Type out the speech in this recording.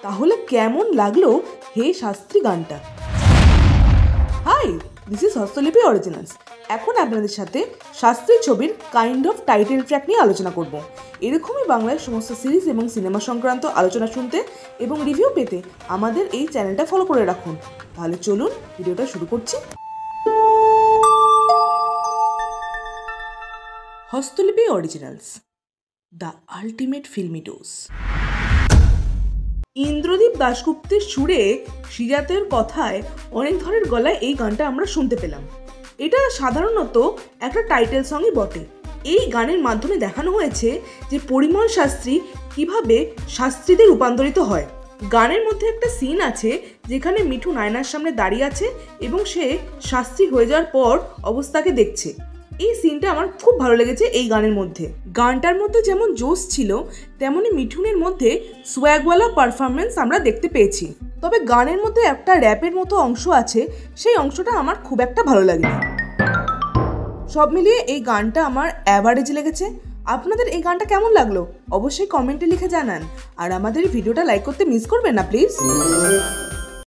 তাহলে কেমন লাগলো হে শাস্ত্রী গানটা? Hi, this is Hastolipi originals. এখন আপনাদের সাথে শাস্ত্রী ছবির কাইন্ড অফ টাইটেল ট্র্যাক নিয়ে আলোচনা করব। এরকমই বাংলার সমস্ত সিরিজ এবং সিনেমা সংক্রান্ত আলোচনা শুনতে এবং রিভিউ পেতে আমাদের এই চ্যানেলটা ফলো করে রাখুন। তাহলে চলুন ভিডিওটা শুরু করছি। Hastolipi originals, the ultimate filmy dose. Indradeep দাশগুপ্তের সুরে শ্রীজাতের কথায় অনেক ধরের গলায় এই গানটা আমরা শুনতে পেলাম। এটা সাধারণত একটা টাইটেল সংই বটে। এই গানের মাধ্যমে দেখানো হয়েছে যে পরিমল শাস্ত্রী কিভাবে শাস্ত্রীতে রূপান্তরিত হয়। গানের মধ্যে একটা সিন আছে যেখানে মিঠু নায়নার সামনে দাঁড়িয়ে আছে এবং সে শাস্ত্রী হয়ে যাওয়ার পর অবস্থাকে দেখছে। এই সিনটা আমার খুব ভালো লেগেছে এই গানের মধ্যে। গানটার মধ্যে যেমন জোশ ছিল তেমনি মিঠুনের মধ্যে সোয়াগওয়ালা পারফরমেন্স আমরা দেখতে পেয়েছি। তবে গানের মধ্যে একটা র্যাপের মতো অংশ আছে, সেই অংশটা আমার খুব একটা ভালো লাগেনি। সব মিলিয়ে এই গানটা আমার অ্যাভারেজ লেগেছে। আপনাদের এই গানটা কেমন লাগলো অবশ্যই কমেন্টে লিখে জানান, আর আমাদের ভিডিওটা লাইক করতে মিস করবেন না প্লিজ।